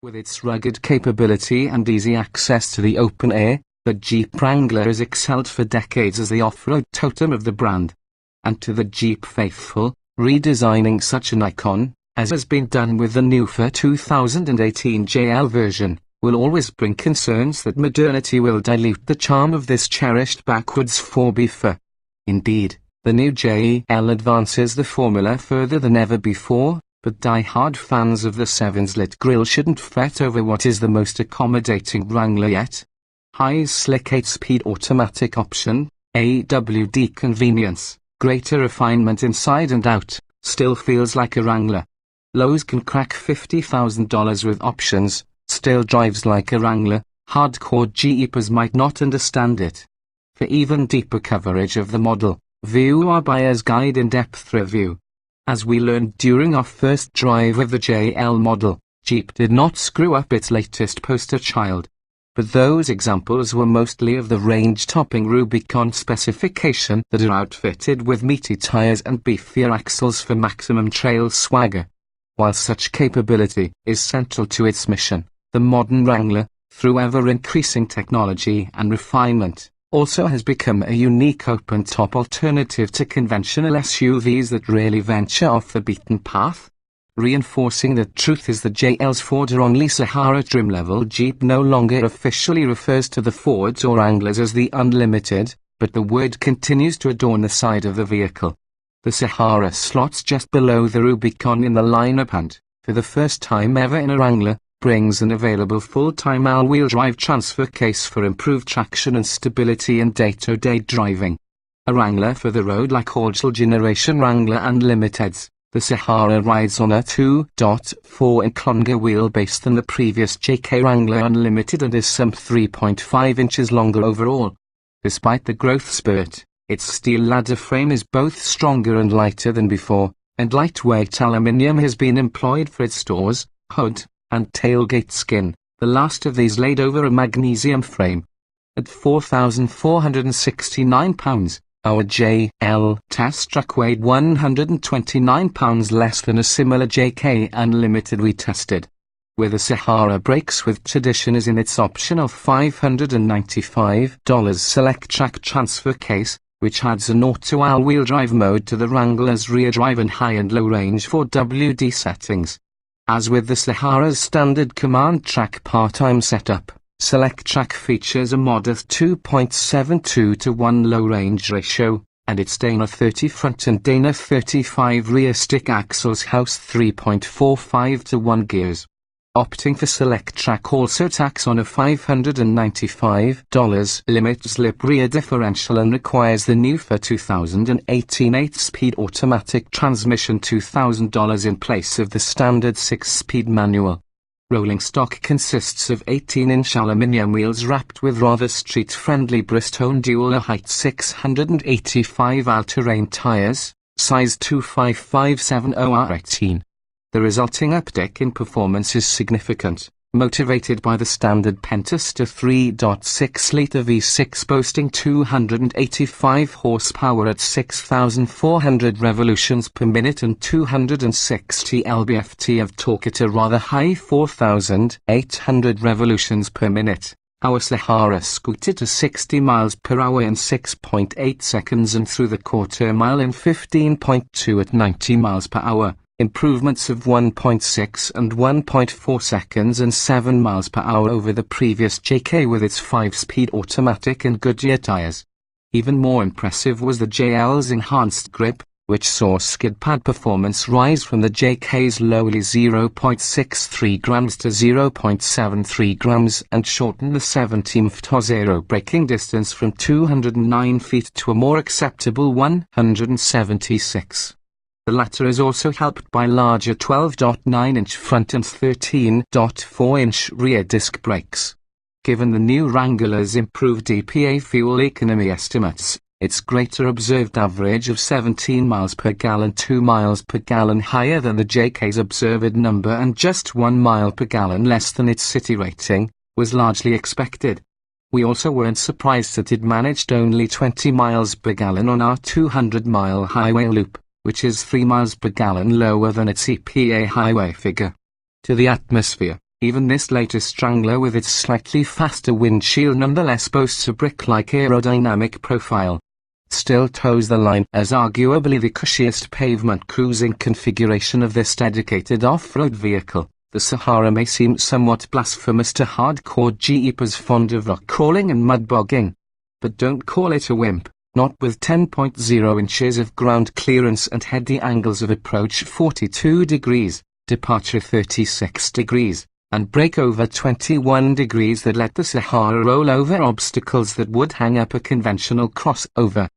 With its rugged capability and easy access to the open air, the Jeep Wrangler has excelled for decades as the off-road totem of the brand. And to the Jeep faithful, redesigning such an icon, as has been done with the new 2018 JL version, will always bring concerns that modernity will dilute the charm of this cherished backwards 4x4. Indeed, the new JL advances the formula further than ever before, but die-hard fans of the 7-slit grille shouldn't fret over what is the most accommodating Wrangler yet. High's slick 8-speed automatic option, AWD convenience, greater refinement inside and out, still feels like a Wrangler. Lowe's can crack $50,000 with options, still drives like a Wrangler. Hardcore Jeepers might not understand it. For even deeper coverage of the model, view our buyer's guide in-depth review. As we learned during our first drive of the JL model, Jeep did not screw up its latest poster child. But those examples were mostly of the range-topping Rubicon specification that are outfitted with meaty tires and beefier axles for maximum trail swagger. While such capability is central to its mission, the modern Wrangler, through ever-increasing technology and refinement, also has become a unique open-top alternative to conventional SUVs that rarely venture off the beaten path. Reinforcing that truth is the JL's Ford-only Sahara trim level. Jeep no longer officially refers to the Fords or Wranglers as the Unlimited, but the word continues to adorn the side of the vehicle. The Sahara slots just below the Rubicon in the lineup and, for the first time ever in a Wrangler, brings an available full-time all-wheel drive transfer case for improved traction and stability in day-to-day driving. A Wrangler for the road like all generation Wrangler Unlimiteds, the Sahara rides on a 2.4-inch longer wheelbase than the previous JK Wrangler Unlimited and is some 3.5 inches longer overall. Despite the growth spurt, its steel ladder frame is both stronger and lighter than before, and lightweight aluminium has been employed for its doors, hood, and tailgate skin, the last of these laid over a magnesium frame. At 4,469 pounds, our JL test truck weighed 129 pounds less than a similar JK Unlimited we tested. Where the Sahara breaks with tradition is in its optional $595 Select Track transfer case, which adds an auto all-wheel drive mode to the Wrangler's rear drive and high and low range 4WD settings. As with the Sahara's standard command track part-time setup, Select Track features a modest 2.72:1 low-range ratio, and its Dana 30 front and Dana 35 rear stick axles house 3.45:1 gears. Opting for Select Track also tacks on a $595 limit slip rear differential and requires the new 2018 8-speed automatic transmission $2,000 in place of the standard 6-speed manual. Rolling stock consists of 18-inch aluminium wheels wrapped with rather street-friendly Bristone dual height 685 all-terrain tires, size 25570R18. The resulting uptick in performance is significant, motivated by the standard Pentastar 3.6-litre V6 boasting 285 horsepower at 6,400 revolutions per minute and 260 lb-ft of torque at a rather high 4,800 revolutions per minute. Our Sahara scooted to 60 miles per hour in 6.8 seconds and through the quarter mile in 15.2 at 90 miles per hour. Improvements of 1.6 and 1.4 seconds and 7 miles per hour over the previous JK with its 5-speed automatic and Goodyear tires. Even more impressive was the JL's enhanced grip, which saw skid pad performance rise from the JK's lowly 0.63 grams to 0.73 grams and shorten the 17th braking distance from 209 feet to a more acceptable 176. The latter is also helped by larger 12.9-inch front and 13.4-inch rear disc brakes. Given the new Wrangler's improved EPA fuel economy estimates, its greater observed average of 17 miles per gallon 2 miles per gallon higher than the JK's observed number and just 1 mile per gallon less than its city rating, was largely expected. We also weren't surprised that it managed only 20 miles per gallon on our 200-mile highway loop, which is 3 miles per gallon lower than its EPA highway figure. To the atmosphere, Even this latest Wrangler with its slightly faster windshield nonetheless boasts a brick-like aerodynamic profile. Still toes the line as arguably the cushiest pavement cruising configuration of this dedicated off-road vehicle. The Sahara may seem somewhat blasphemous to hardcore Jeepers fond of rock crawling and mud bogging. But don't call it a wimp, not with 10.0 inches of ground clearance and heady angles of approach 42 degrees, departure 36 degrees, and breakover 21 degrees that let the Sahara roll over obstacles that would hang up a conventional crossover.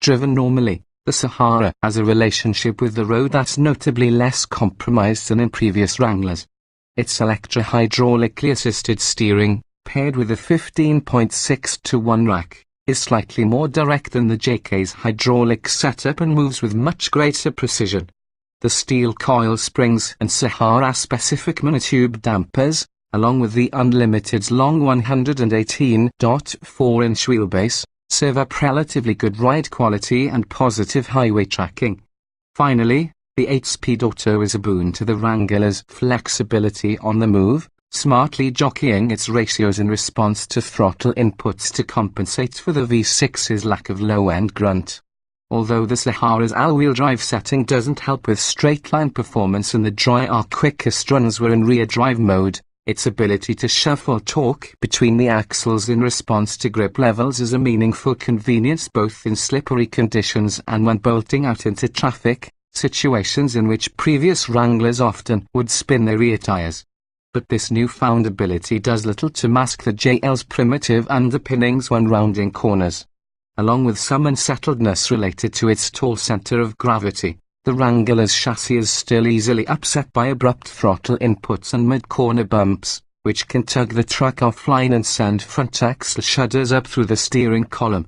Driven normally, the Sahara has a relationship with the road that's notably less compromised than in previous Wranglers. Its electro-hydraulically assisted steering, paired with a 15.6:1 rack, is slightly more direct than the JK's hydraulic setup and moves with much greater precision. The steel coil springs and Sahara-specific monotube dampers, along with the Unlimited's long 118.4-inch wheelbase, serve up relatively good ride quality and positive highway tracking. Finally, the 8-speed auto is a boon to the Wrangler's flexibility on the move, smartly jockeying its ratios in response to throttle inputs to compensate for the V6's lack of low-end grunt. Although the Sahara's all-wheel drive setting doesn't help with straight-line performance and the dry our quickest runs were in rear drive mode, its ability to shuffle torque between the axles in response to grip levels is a meaningful convenience both in slippery conditions and when bolting out into traffic, situations in which previous Wranglers often would spin their rear tires. But this newfound ability does little to mask the JL's primitive underpinnings when rounding corners. Along with some unsettledness related to its tall center of gravity, the Wrangler's chassis is still easily upset by abrupt throttle inputs and mid-corner bumps, which can tug the truck offline and send front axle shudders up through the steering column.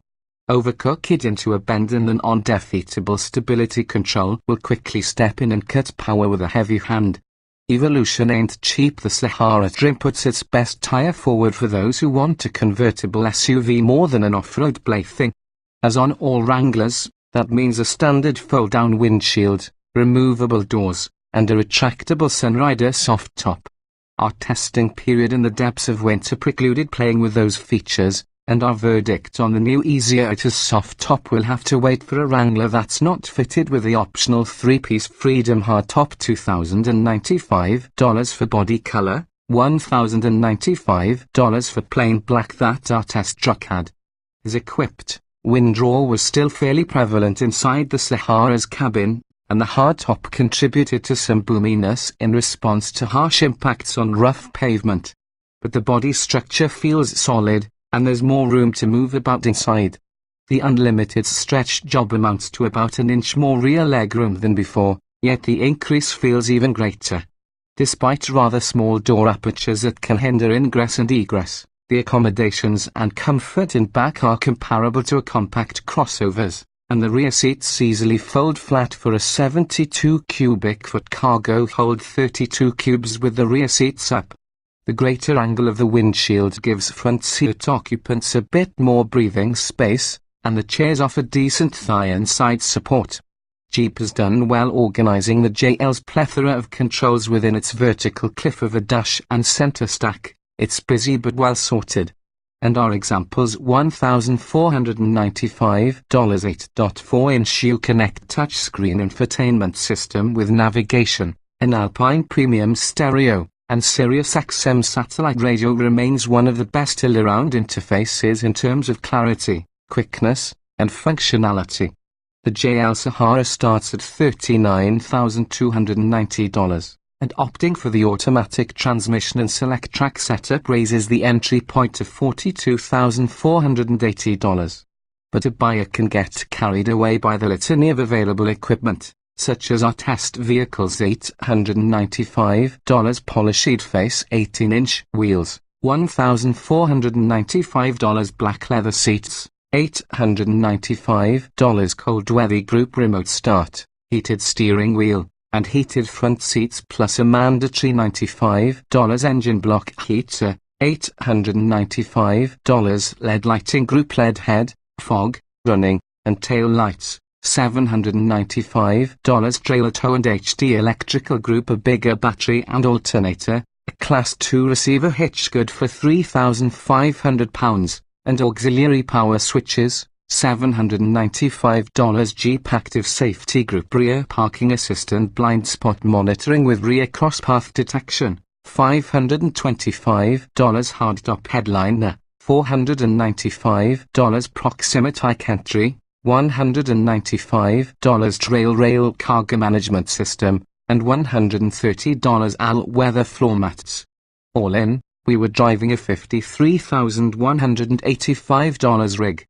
Overcook it into a bend and an undefeatable stability control will quickly step in and cut power with a heavy hand. Evolution ain't cheap. The Sahara trim puts its best tire forward for those who want a convertible SUV more than an off-road plaything. As on all Wranglers, that means a standard fold-down windshield, removable doors, and a retractable Sunrider soft top. Our testing period in the depths of winter precluded playing with those features, and our verdict on the new easier-to soft top will have to wait for a Wrangler that's not fitted with the optional 3-piece Freedom hardtop. $2,095 for body color, $1,095 for plain black that our test truck had. As equipped, windrow was still fairly prevalent inside the Sahara's cabin, and the hardtop contributed to some boominess in response to harsh impacts on rough pavement. But the body structure feels solid, and there's more room to move about inside. The Unlimited's stretch job amounts to about an inch more rear legroom than before, yet the increase feels even greater. Despite rather small door apertures that can hinder ingress and egress, the accommodations and comfort in back are comparable to a compact crossover's, and the rear seats easily fold flat for a 72 cubic foot cargo hold 32 cubes with the rear seats up. The greater angle of the windshield gives front seat occupants a bit more breathing space, and the chairs offer decent thigh and side support. Jeep has done well organizing the JL's plethora of controls within its vertical cliff of a dash and center stack. It's busy but well sorted. And our examples: $1,495 8.4-inch Uconnect touchscreen infotainment system with navigation, an Alpine premium stereo, and Sirius XM satellite radio remains one of the best all-around interfaces in terms of clarity, quickness, and functionality. The JL Sahara starts at $39,290, and opting for the automatic transmission and select track setup raises the entry point to $42,480. But a buyer can get carried away by the litany of available equipment, such as our test vehicle's $895 polished face 18-inch wheels, $1,495 black leather seats, $895 cold weather group remote start, heated steering wheel, and heated front seats plus a mandatory $95 engine block heater, $895 LED lighting group LED head, fog, running, and tail lights, $795 trailer tow and HD electrical group, a bigger battery and alternator, a Class 2 receiver hitch good for £3,500, and auxiliary power switches, $795. Jeep Active Safety Group rear parking assistant blind spot monitoring with rear crosspath detection, $525. Hardtop headliner, $495. Proximity entry, $195. Trail rail cargo management system, and $130. All-weather floor mats. All in, we were driving a $53,185 rig.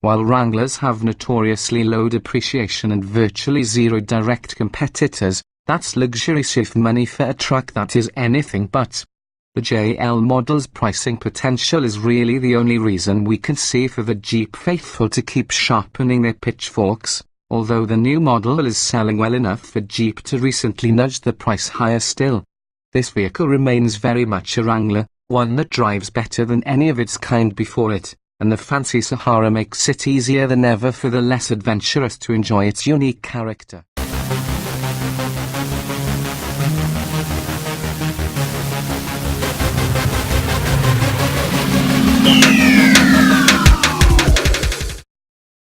While Wranglers have notoriously low depreciation and virtually zero direct competitors, that's luxury safe money for a truck that is anything but. The JL model's pricing potential is really the only reason we can see for the Jeep faithful to keep sharpening their pitchforks, although the new model is selling well enough for Jeep to recently nudge the price higher still. This vehicle remains very much a Wrangler, one that drives better than any of its kind before it, and the fancy Sahara makes it easier than ever for the less adventurous to enjoy its unique character.